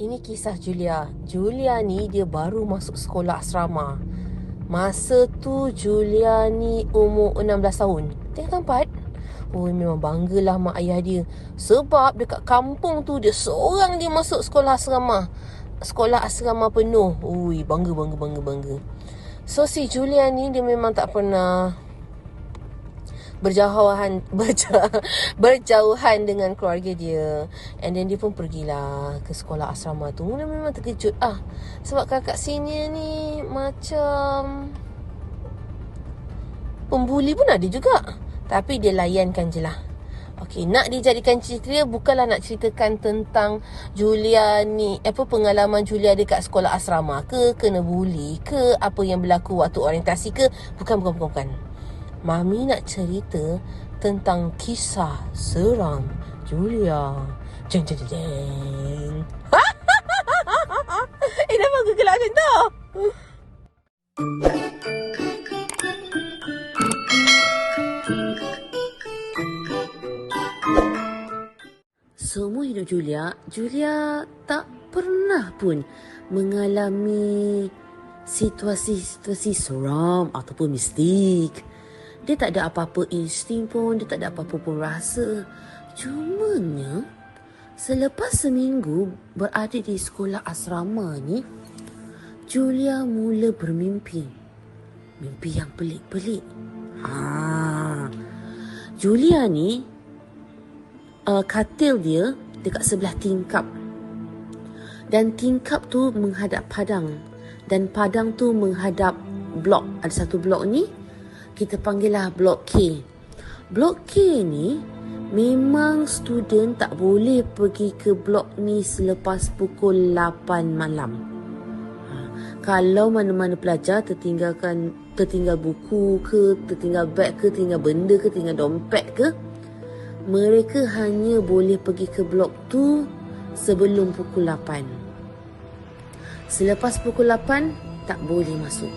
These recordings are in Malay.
Ini kisah Julia. Julia ni dia baru masuk sekolah asrama. Masa tu Julia ni umur 16 tahun. Tingkat 4. Oh, memang banggalah mak ayah dia. Sebab dekat kampung tu dia seorang dia masuk sekolah asrama. Sekolah asrama penuh. Ui, bangga. So si Julia ni dia memang tak pernah berjauhan dengan keluarga dia. And then dia pun pergilah ke sekolah asrama tu. Dia memang terkejut sebab kakak senior ni macam pembuli pun ada juga. Tapi dia layankan je lah. Okay, nak dijadikan cerita dia bukanlah nak ceritakan tentang Julia ni, pengalaman Julia dekat sekolah asrama ke, kena buli ke, apa yang berlaku waktu orientasi ke. Bukan. Mami nak cerita tentang kisah seram Julia. Jeng. Kenapa aku gelak macam tu? Semua hidup Julia tak pernah pun mengalami situasi-situasi seram ataupun mistik. Dia tak ada apa-apa insting pun, dia tak ada apa-apa pun rasa. Cumanya, selepas seminggu berada di sekolah asrama ni, Julia mula bermimpi. Mimpi yang pelik-pelik. Julia ni, katil dia dekat sebelah tingkap. Dan tingkap tu menghadap padang. Dan padang tu menghadap blok. Ada satu blok ni, kita panggillah blok K. Blok K ni memang student tak boleh pergi ke blok ni selepas pukul 8 malam. Kalau mana-mana pelajar tertinggal buku ke, tertinggal beg ke, tertinggal benda ke, tertinggal dompet ke, mereka hanya boleh pergi ke blok tu sebelum pukul 8. Selepas pukul 8 tak boleh masuk.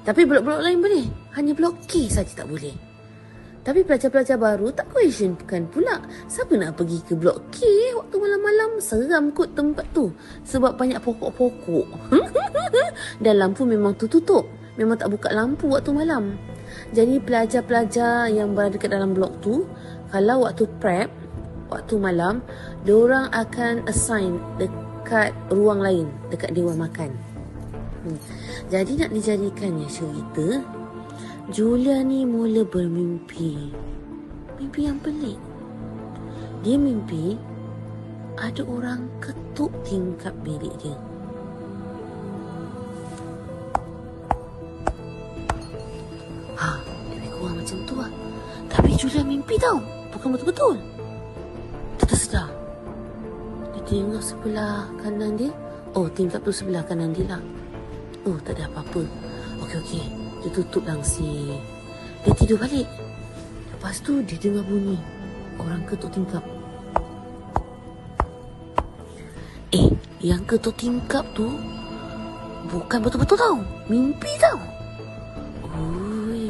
Tapi blok-blok lain boleh. Hanya blok K saja tak boleh. Tapi pelajar-pelajar baru tak questionkan pula. Siapa nak pergi ke blok K waktu malam-malam? Seram kot tempat tu. Sebab banyak pokok-pokok. Dan lampu memang tutup. Memang tak buka lampu waktu malam. Jadi pelajar-pelajar yang berada dekat dalam blok tu, kalau waktu prep, waktu malam, diorang akan assign dekat ruang lain, dekat dewan makan. Jadi nak dijadikannya cerita, Julia ni mula bermimpi. Mimpi yang pelik. Dia mimpi ada orang ketuk tingkap bilik dia. Lebih kurang macam tu lah. Tapi Julia mimpi tau, bukan betul-betul. Dia tersedar. Dia tengok sebelah kanan dia. Oh, tingkap tu sebelah kanan dia lah. Oh, tak ada apa-apa. Okey. Dia tutup langsir. Dia tidur balik. Lepas tu dia dengar bunyi orang ketuk tingkap. Yang ketuk tingkap tu bukan betul-betul tau. Mimpi tau. Ui,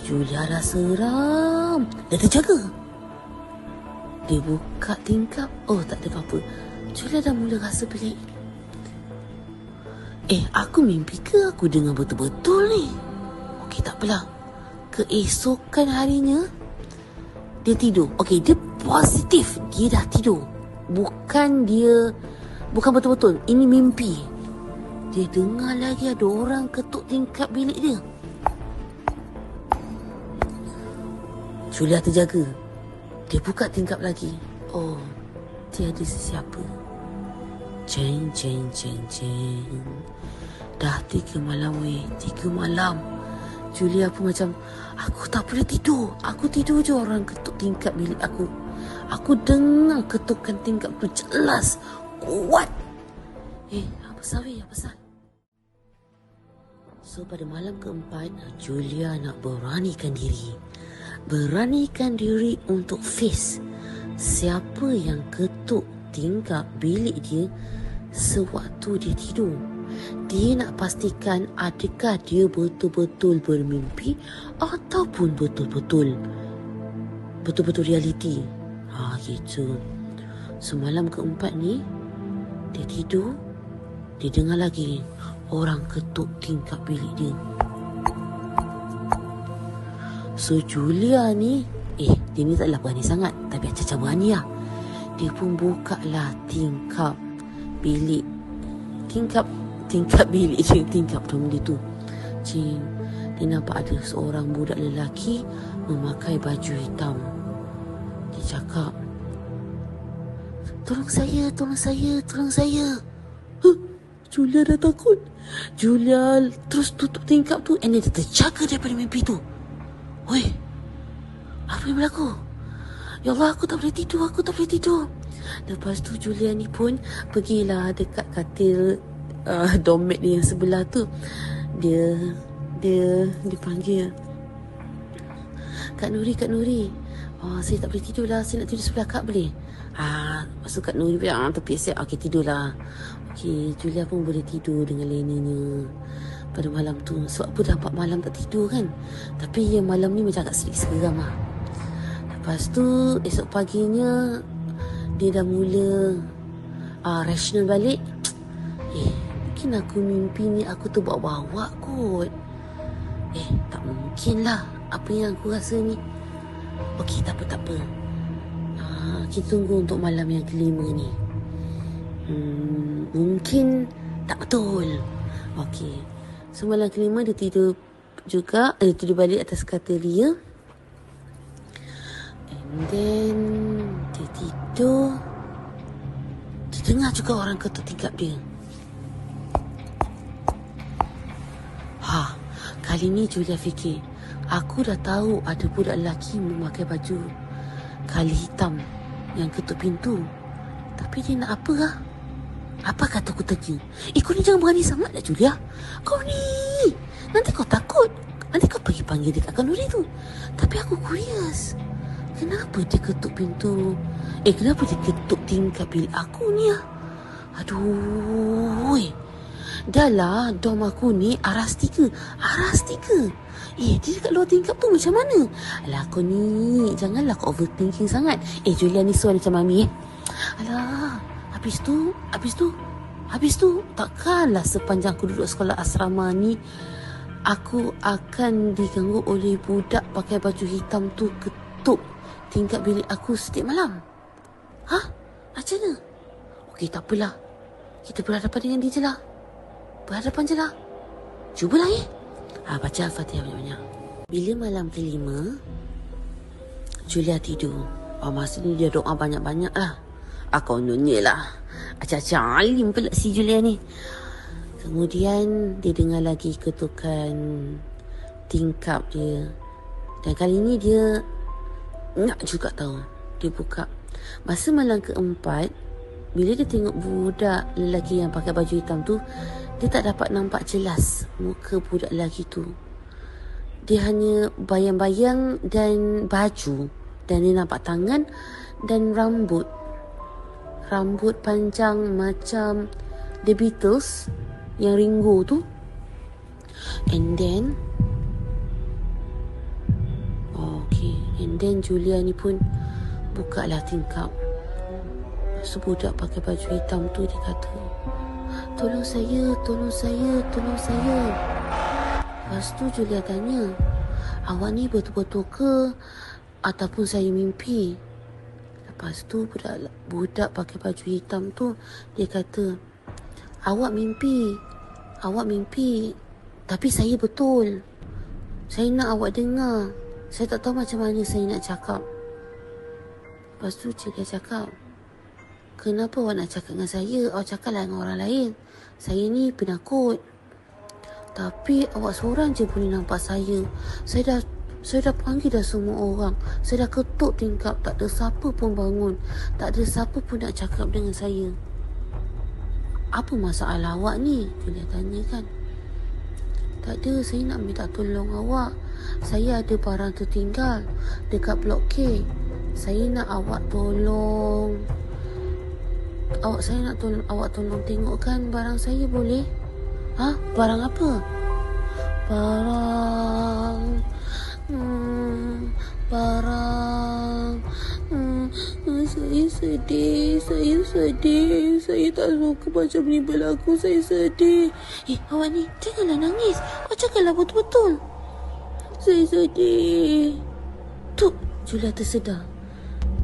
Julia dah seram. Dia terjaga. Dia buka tingkap. Oh, tak ada apa-apa. Julia dah mula rasa pelik. Aku mimpi ke aku dengar betul-betul ni? Okey, tak apalah. Keesokan harinya, dia tidur. Okey, dia positif. Dia dah tidur. Bukan betul-betul. Ini mimpi. Dia dengar lagi ada orang ketuk tingkap bilik dia. Julia terjaga. Dia buka tingkap lagi. Oh, tiada sesiapa. Ceng. Dah 3 malam 3 malam. Julia pun macam, aku tak boleh tidur. Aku tidur je orang ketuk tingkap bilik aku. Aku dengar ketukan tingkap tu jelas, kuat. Apa pasal? So pada malam keempat, Julia nak beranikan diri. Beranikan diri untuk face siapa yang ketuk tingkap bilik dia sewaktu dia tidur. Dia nak pastikan adakah dia betul-betul bermimpi ataupun betul-betul realiti. Gitu. Semalam keempat ni Dia tidur, dia dengar lagi orang ketuk tingkap bilik dia. So Julia ni, dia ni taklah berani sangat, tapi acah-acah berani lah. Dia pun buka lah tingkap bilik. Tingkap bilik je, tingkap tu benda tu. Dia nampak ada seorang budak lelaki memakai baju hitam. Dia cakap, Tolong saya. Julia dah takut. Julia terus tutup tingkap tu, and dia terjaga daripada mimpi tu. Oi, apa yang berlaku? Ya Allah, aku tak boleh tidur. Lepas tu Julia ni pun pergilah dekat katil domet dia yang sebelah tu. Dia panggil, Kak Nuri. Saya tak boleh tidur lah. Saya nak tidur sebelah Kak, boleh? Lepas tu Kak Nuri bilang, tepi asyik. Okey, tidurlah. Okey, Julia pun boleh tidur dengan lenanya pada malam tu. Sebab apa dah 4 malam tak tidur kan. Tapi yang malam ni macam agak sedikit segeram lah. Lepas tu esok paginya dia dah mula rational balik. Mungkin aku mimpi ni aku terbawa-bawa kot. Tak mungkin lah apa yang aku rasa ni. Okey, tak apa. Kita tunggu untuk malam yang kelima ni. Mungkin tak betul. Okey, so malam kelima dia tidur juga. Dia tidur balik atas katil dia. And then dia tidur, dia dengar juga orang ketuk tingkap dia. Kali ni Julia fikir, aku dah tahu ada budak lelaki memakai baju kali hitam yang ketuk pintu. Tapi dia nak apa lah? Apa kata aku tanya? Kau ni jangan berani sangat lah Julia. Kau ni, nanti kau takut. Nanti kau pergi panggil dekat Kak Nuri tu. Tapi aku curious, kenapa dia ketuk pintu? Kenapa dia ketuk tingkap bilik aku ni lah? Aduh, dah lah, dom aku ni aras tiga. Dia dekat luar tingkap tu macam mana? Alah, kau ni janganlah kau overthinking sangat. Julia ni suara macam mami. Alah, habis tu takkanlah sepanjang aku duduk sekolah asrama ni aku akan diganggu oleh budak pakai baju hitam tu ketuk tingkap bilik aku setiap malam. Macam mana? Okey, tak apalah, kita berhadapan dengan dia je lah. Cubalah baca Al-Fatihah banyak-banyak. Bila malam kelima Julia tidur, masa ni dia doa banyak-banyak lah. Kononnya lah, acah-acah alim pula si Julia ni. Kemudian dia dengar lagi ketukan tingkap dia. Dan kali ni dia nak juga tahu. Dia buka. Masa malam keempat, bila dia tengok budak lelaki yang pakai baju hitam tu, dia tak dapat nampak jelas muka budak lelaki tu. Dia hanya bayang-bayang dan baju. Dan dia nampak tangan dan rambut panjang macam The Beatles yang Ringo tu. And then Julia ni pun buka lah tingkap. So budak pakai baju hitam tu dia kata, Tolong saya. Lepas tu Julia tanya, awak ni betul-betul ke ataupun saya mimpi? Lepas tu budak pakai baju hitam tu dia kata, Awak mimpi. Tapi saya betul. Saya nak awak dengar. Saya tak tahu macam mana saya nak cakap. Lepas tu Julia cakap, Kenapa awak nak cakap dengan saya? Awak cakaplah dengan orang lain. Saya ni penakut. Tapi awak seorang je boleh nampak saya. Saya dah panggil dah semua orang. Saya dah ketuk tingkap. Tak ada siapa pun bangun. Tak ada siapa pun nak cakap dengan saya. Apa masalah awak ni? Julia tanya kan. Tak ada, saya nak minta tolong awak. Saya ada barang tertinggal dekat blok K. Saya nak awak tolong. Saya nak tolong awak tengokkan barang saya, boleh? Barang apa? Barang Saya sedih. Saya tak suka macam ni berlaku. Saya sedih. Awak ni janganlah nangis. Awak cakaplah betul-betul. Saya sedih. Tuk, Julia tersedar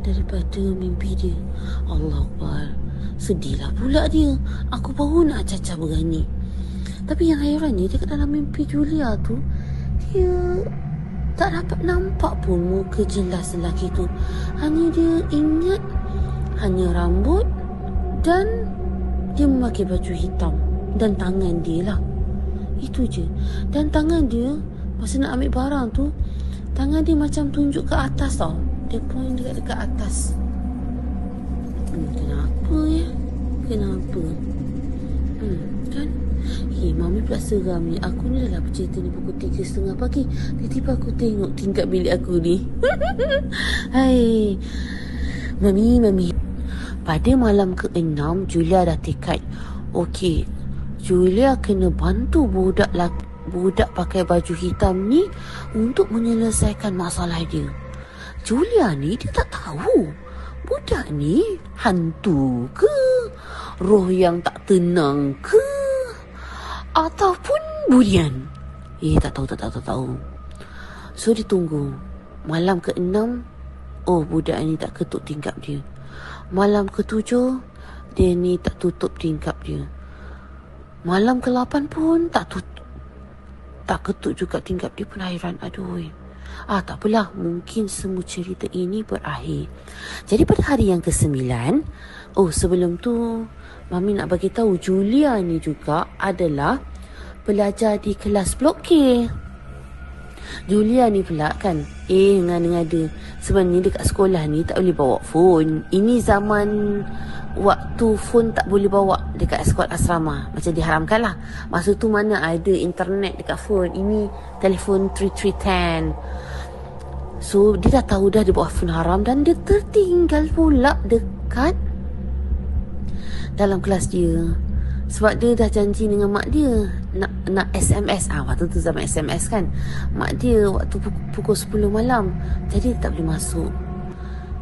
daripada mimpi dia. Allah Akbar. Sedihlah pula dia. Aku baru nak cacah berani. Tapi yang hairannya, dekat dalam mimpi Julia tu, dia tak dapat nampak pun muka jelas lelaki tu. Hanya dia ingat hanya rambut dan dia memakai baju hitam dan tangan dia lah. Itu je. Dan tangan dia masa nak ambil barang tu, tangan dia macam tunjuk ke atas tau. Dia point dekat atas. Kenapa ya? Kenapa? Kan? Mami pula seram ni. Aku ni dah bercerita ni pukul 3:30 pagi. Tiba-tiba aku tengok tingkap bilik aku ni. Hai Mami. Pada malam ke-6, Julia dah tekad. Okey, Julia kena bantu budak pakai baju hitam ni untuk menyelesaikan masalah dia. Julia ni dia tak tahu budak ni hantu ke, roh yang tak tenang ke, ataupun burian. Tak tahu. So dia tunggu. Malam ke-6, budak ni tak ketuk tingkap dia. Malam ke-7, dia ni tak tutup tingkap dia. Malam ke-8 pun tak ketuk juga tingkap dia pun. Hairan. Aduh. Tak apalah, mungkin semua cerita ini berakhir. Jadi pada hari yang ke-9, sebelum tu Mami nak bagi tahu Julia ni juga adalah pelajar di kelas Blok K. Julia ni pula kan ngada-ngada. Sebenarnya dekat sekolah ni tak boleh bawa phone. Ini zaman waktu phone tak boleh bawa dekat sekolah asrama. Macam diharamkan lah. Masa tu mana ada internet dekat phone. Ini telefon 3310. So dia dah tahu dah dia bawa phone haram. Dan dia tertinggal pula dekat dalam kelas dia. Sebab dia dah janji dengan mak dia nak SMS. Waktu tu zaman SMS kan. Mak dia waktu pukul 10 malam. Jadi tak boleh masuk.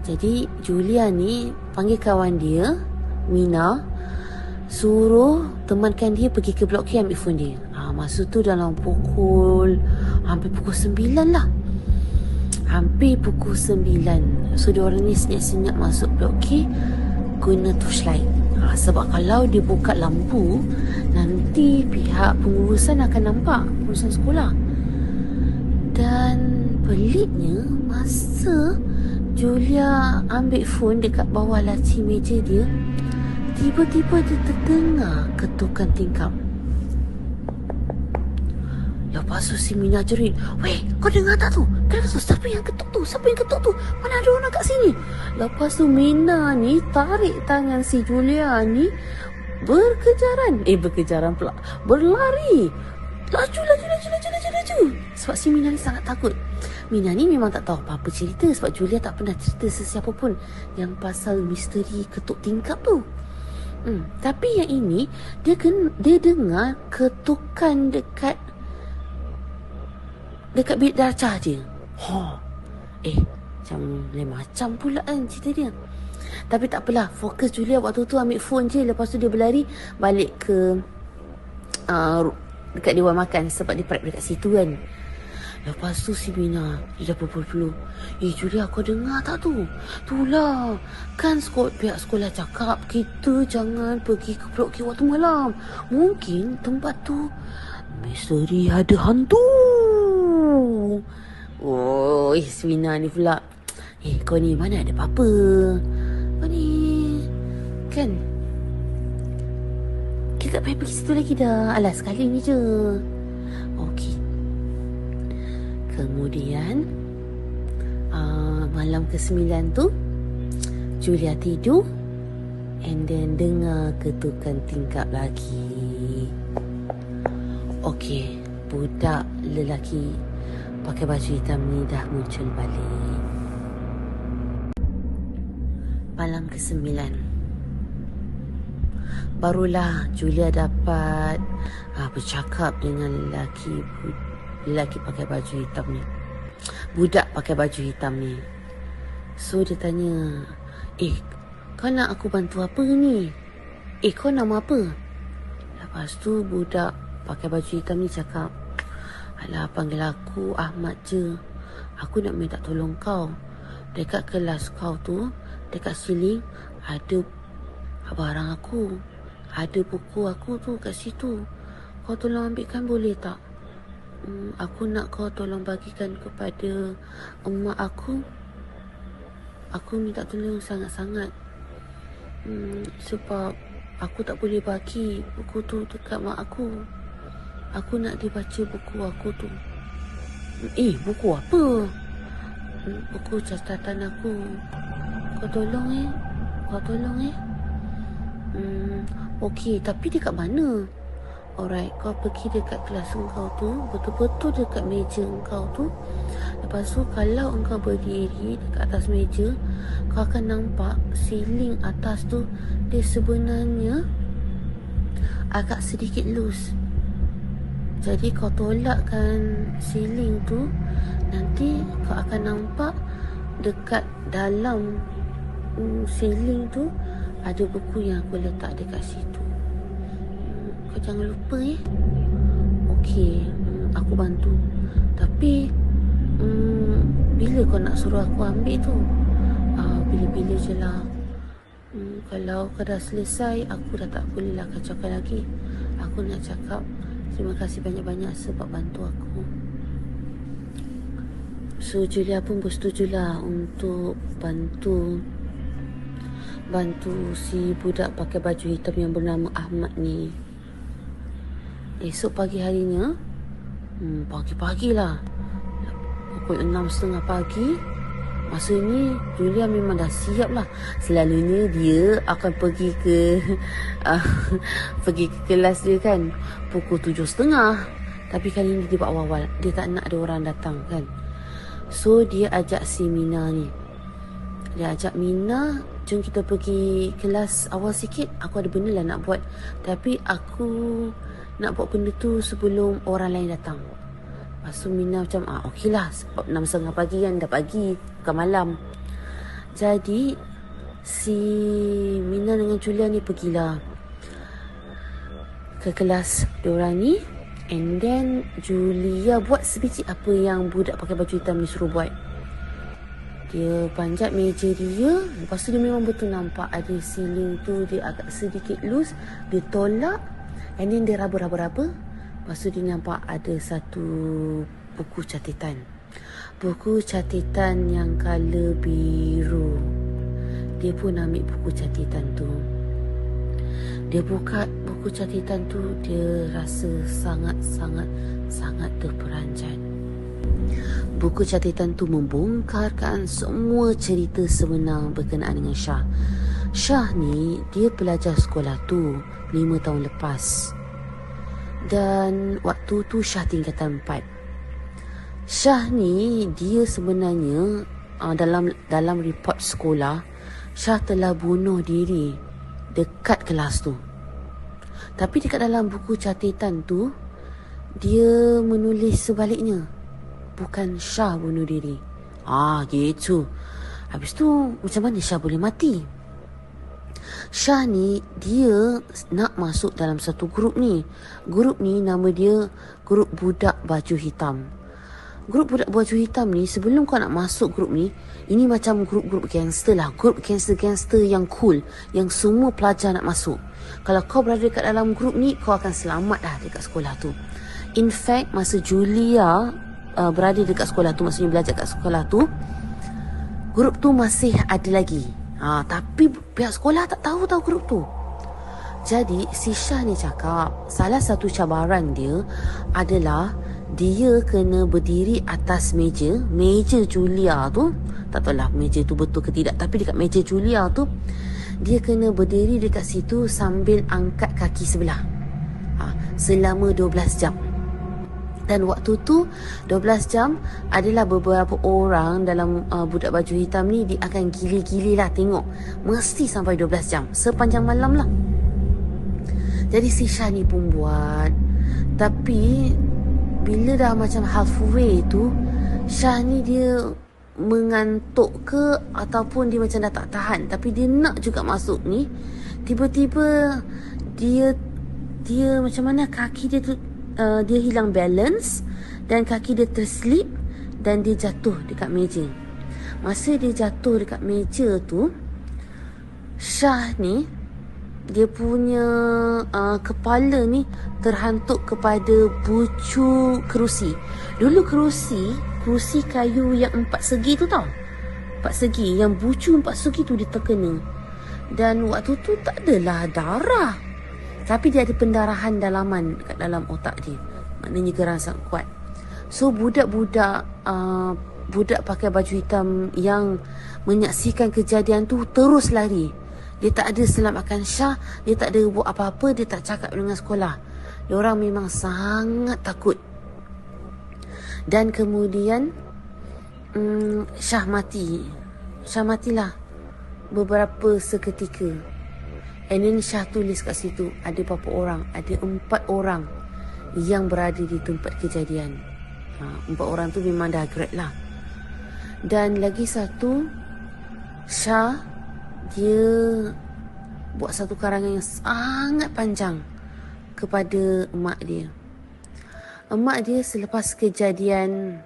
Jadi Julia ni panggil kawan dia, Mina, suruh temankan dia pergi ke Blok K ambil phone dia. Masa tu dalam hampir pukul 9 lah. Hampir pukul 9. So diorang ni senyap-senyap masuk Blok K guna torchlight. Sebab kalau dia buka lampu, nanti pihak pengurusan akan nampak, pengurusan sekolah. Dan peliknya, masa Julia ambil phone dekat bawah laci meja dia, tiba-tiba dia terdengar ketukan tingkap. Lepas tu si Mina jerit, "Weh, kau dengar tak tu? Kenapa tu? Siapa yang ketuk tu? Mana ada orang kat sini?" Lepas tu Mina ni tarik tangan si Julia ni berkejaran pula. Berlari. Laju. Sebab si Mina ni sangat takut. Mina ni memang tak tahu apa-apa cerita. Sebab Julia tak pernah cerita sesiapa pun yang pasal misteri ketuk tingkap tu. Tapi yang ini dia dengar ketukan dekat bilik darjah dia. Macam pula kan cerita dia. Tapi tak apalah, fokus Julia waktu tu ambil phone je. Lepas tu dia berlari balik ke dekat dewan makan. Sebab dia prep dekat situ kan. Lepas tu si Mina dia dah berpeluh. Julia, kau dengar tak tu? Itulah, kan pihak sekolah cakap kita jangan pergi ke Blok K waktu malam. Mungkin tempat tu misteri ada hantu. Si Mina ni pula, kau ni mana ada apa-apa. Kau ni kan, kita tak payah pergi situ lagi dah. Alah, sekali ni je. Okey. Kemudian malam ke-9 tu Julia tidur, and then dengar ketukan tingkap lagi. Okey, budak lelaki pakai baju hitam ni dah muncul balik. Malam ke-9 barulah Julia dapat bercakap dengan lelaki pakai baju hitam ni. Budak pakai baju hitam ni. So dia tanya, Eh, kau nak aku bantu apa ni? Kau nama apa? Lepas tu budak pakai baju hitam ni cakap, alah, panggil aku Ahmad je. Aku nak minta tolong kau. Dekat kelas kau tu, dekat siling ada barang aku. Ada buku aku tu kat situ. Kau tolong ambilkan boleh tak? Aku nak kau tolong bagikan kepada emak aku. Aku minta tolong sangat-sangat. Sebab aku tak boleh bagi buku tu dekat mak aku. Aku nak dia baca buku aku tu. Buku apa? Buku catatan aku. Kau tolong Okey, tapi dia kat mana? Alright, kau pergi dekat kelas engkau tu, betul-betul dekat meja engkau tu. Lepas tu kalau engkau berdiri dekat atas meja, kau akan nampak siling atas tu dia sebenarnya agak sedikit loose. Jadi kau tolakkan siling tu, nanti kau akan nampak dekat dalam siling tu ada buku yang aku letak dekat situ. Kau jangan lupa Okey, aku bantu. Tapi bila kau nak suruh aku ambil tu? Bila-bila je lah. Kalau kau dah selesai, aku dah tak boleh lah kacaukan lagi. Aku nak cakap terima kasih banyak-banyak sebab bantu aku. So Julia pun bersetujulah untuk bantu si budak pakai baju hitam yang bernama Ahmad ni. Esok pagi harinya, pagi-pagilah, pukul 6.30 pagi, masa ni Julia memang dah siap lah. Selalunya dia akan pergi ke kelas dia kan pukul 7.30. Tapi kali ni dia buat awal-awal. Dia tak nak ada orang datang kan. So dia ajak si Mina ni. Dia ajak Mina, jom kita pergi kelas awal sikit. Aku ada benda lah nak buat. Tapi aku nak buat benda tu sebelum orang lain datang. Lepas tu Mina macam okey lah, sebab 6.30 pagi kan, dah pagi, bukan malam. Jadi si Mina dengan Julia ni pergilah ke kelas diorang ni. And then Julia buat sebiji apa yang budak pakai baju hitam ni suruh buat. Dia panjat meja dia. Lepas tu dia memang betul nampak ada siling tu dia agak sedikit loose. Dia tolak, and then dia raba-raba. Lepas tu dia nampak ada satu buku catatan. Buku catatan yang colour biru. Dia pun ambil buku catatan tu. Dia buka buku catatan tu, dia rasa sangat terperanjat. Buku catatan tu membongkarkan semua cerita sebenar berkenaan dengan Syah. Syah ni, dia pelajar sekolah tu 5 tahun lepas. Dan waktu tu Syah tingkatan 4. Syah ni, dia sebenarnya dalam report sekolah, Syah telah bunuh diri dekat kelas tu. Tapi dekat dalam buku catatan tu, dia menulis sebaliknya. Bukan Syah bunuh diri. Gitu. Habis tu macam mana Syah boleh mati? Syah ni, dia nak masuk dalam satu grup ni. Grup ni nama dia Grup Budak Baju Hitam. Grup Budak Baju Hitam ni, sebelum kau nak masuk grup ni, ini macam grup-grup gangster lah. Grup gangster-gangster yang cool, yang semua pelajar nak masuk. Kalau kau berada dekat dalam grup ni, kau akan selamat dah dekat sekolah tu. In fact, masa Julia berada dekat sekolah tu, maksudnya belajar kat sekolah tu, grup tu masih ada lagi. Tapi pihak sekolah tak tahu grup tu. Jadi si Syah ni cakap salah satu cabaran dia adalah dia kena berdiri atas meja Julia tu. Tak tahulah meja tu betul ke tidak, tapi dekat meja Julia tu dia kena berdiri dekat situ sambil angkat kaki sebelah selama 12 jam. Dan waktu tu 12 jam adalah beberapa orang dalam budak baju hitam ni, dia akan gili-gili lah tengok. Mesti sampai 12 jam, sepanjang malam lah. Jadi si Syah ni pun buat. Tapi bila dah macam halfway tu, Syah ni dia mengantuk ke ataupun dia macam dah tak tahan tapi dia nak juga masuk ni, tiba-tiba dia macam mana kaki dia tu dia hilang balance dan kaki dia terslip dan dia jatuh dekat meja. Masa dia jatuh dekat meja tu, Syah ni dia punya kepala ni terhantuk kepada bucu kerusi. Dulu kerusi kayu yang 4 segi tu tau. 4 segi, yang bucu 4 segi tu dia terkena. Dan waktu tu tak adalah darah, tapi dia ada pendarahan dalaman kat dalam otak dia. Maknanya geran sangat kuat. So budak-budak pakai baju hitam yang menyaksikan kejadian tu terus lari. Dia tak ada selamatkan Syah, dia tak ada buat apa-apa, dia tak cakap dengan sekolah. Diorang memang sangat takut. Dan kemudian Syah matilah beberapa seketika. And then Syah tulis kat situ, ada berapa orang? Ada 4 orang yang berada di tempat kejadian. 4 orang tu memang dah grad lah. Dan lagi satu, Syah dia buat satu karangan yang sangat panjang kepada emak dia. Emak dia selepas kejadian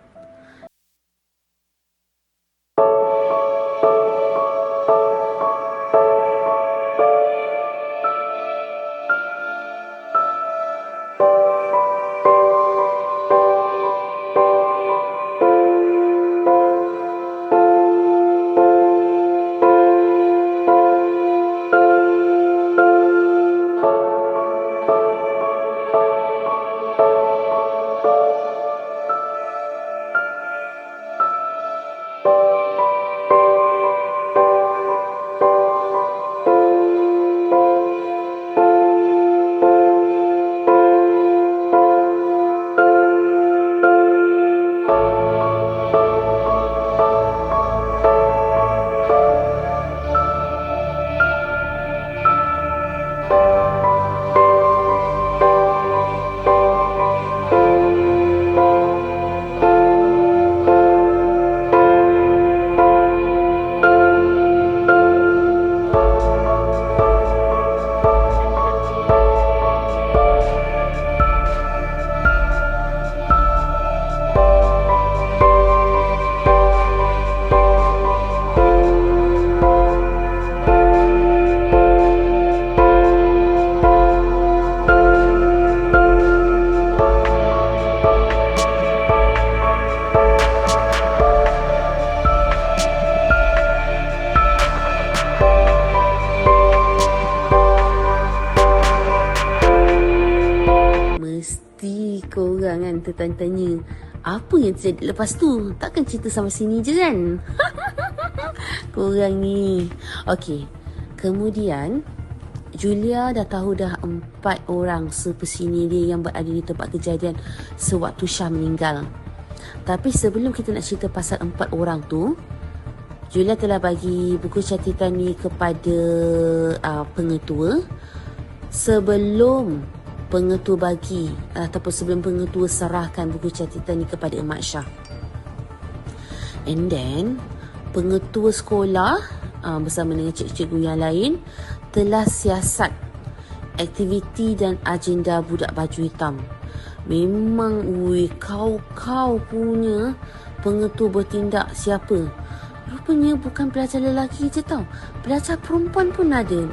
korang kan tertanya-tanya apa yang terjadi lepas tu. Takkan cerita sampai sini je kan? Korang ni. Okey. Kemudian Julia dah tahu dah 4 orang sepersini dia yang berada di tempat kejadian sewaktu Syah meninggal. Tapi sebelum kita nak cerita pasal 4 orang tu, Julia telah bagi buku catatan ni kepada pengetua. Sebelum pengetua bagi ataupun sebelum pengetua serahkan buku catatan ni kepada Emak Syah. And then pengetua sekolah bersama dengan cikgu-cikgu yang lain telah siasat aktiviti dan agenda budak baju hitam. Memang kau punya pengetua bertindak siapa? Rupanya bukan pelajar lelaki je tau. Pelajar perempuan pun ada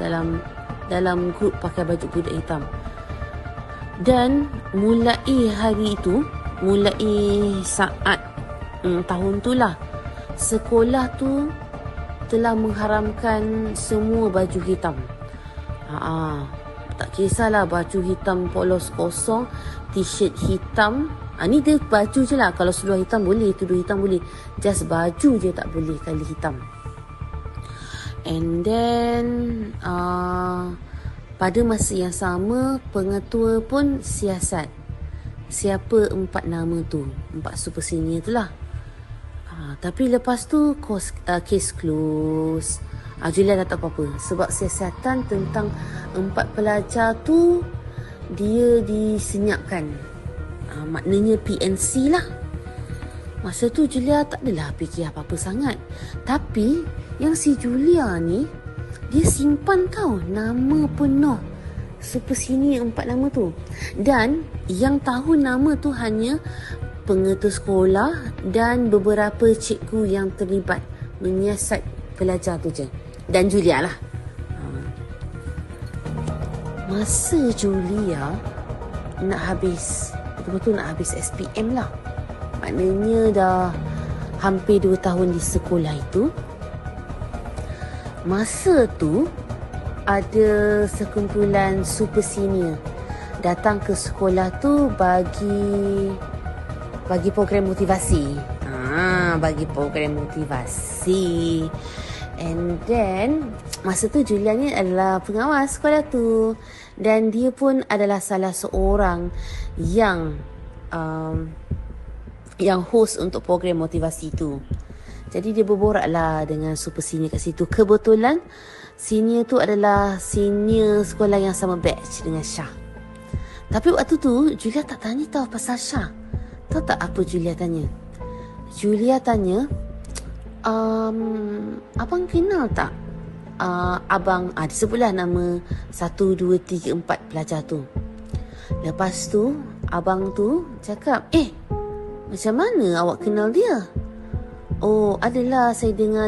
dalam grup pakai baju budak hitam. Dan mulai hari itu, mulai saat tahun tu lah, sekolah tu telah mengharamkan semua baju hitam. Tak kisahlah baju hitam polos kosong, t-shirt hitam. Ni dia baju je lah. Kalau seluar hitam boleh, tudung hitam boleh. Just baju je tak boleh kali hitam. And then pada masa yang sama, pengetua pun siasat siapa 4 nama tu, 4 super senior tu lah. Tapi lepas tu case close. Julia dah tak apa-apa sebab siasatan tentang 4 pelajar tu dia disenyapkan. Maknanya PNC lah. Masa tu Julia tak adalah fikir apa-apa sangat. Tapi yang si Julia ni, dia simpan tau nama penuh super senior 4 nama tu. Dan yang tahu nama tu hanya pengetua sekolah dan beberapa cikgu yang terlibat menyiasat pelajar tu je. Dan Julia lah. Masa Julia nak habis, betul-betul nak habis SPM lah, maknanya dah hampir 2 tahun di sekolah itu. Masa tu ada sekumpulan super senior datang ke sekolah tu bagi program motivasi. Bagi program motivasi. And then masa tu Julia ni adalah pengawas sekolah tu, dan dia pun adalah salah seorang yang host untuk program motivasi tu. Jadi dia berborak lah dengan super senior kat situ. Kebetulan senior tu adalah senior sekolah yang sama batch dengan Syah. Tapi waktu tu Julia tak tanya tahu pasal Syah. Tahu tak apa Julia tanya? Julia tanya, abang kenal tak abang, disebutlah nama 1, 2, 3, 4 pelajar tu. Lepas tu abang tu cakap, macam mana awak kenal dia? Oh, adalah saya dengar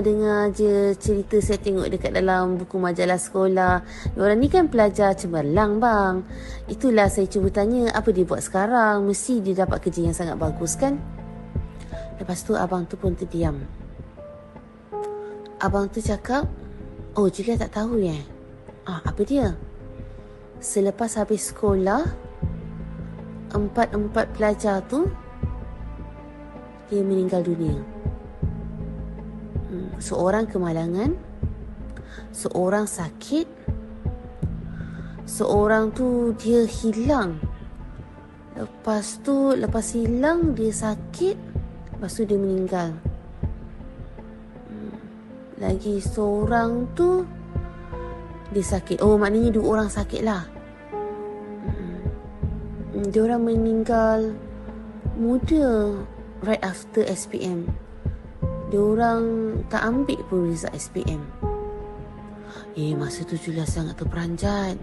je cerita, saya tengok dekat dalam buku majalah sekolah. Diorang ni kan pelajar cemerlang bang. Itulah saya cuba tanya apa dia buat sekarang. Mesti dia dapat kerja yang sangat bagus kan? Lepas tu abang tu pun terdiam. Abang tu cakap, oh Julia tak tahu ya? Apa dia? Selepas habis sekolah, 4 pelajar tu dia meninggal dunia. Seorang kemalangan, seorang sakit, seorang tu dia hilang. Lepas hilang dia sakit, lepas tu dia meninggal. Lagi seorang tu dia sakit. Oh, maknanya 2 orang sakit lah. Diorang meninggal muda, right after SPM. Diorang tak ambil pun result SPM. Masa tu Julia sangat terperanjat.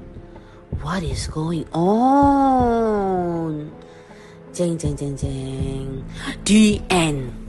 What is going on? Jeng. The end.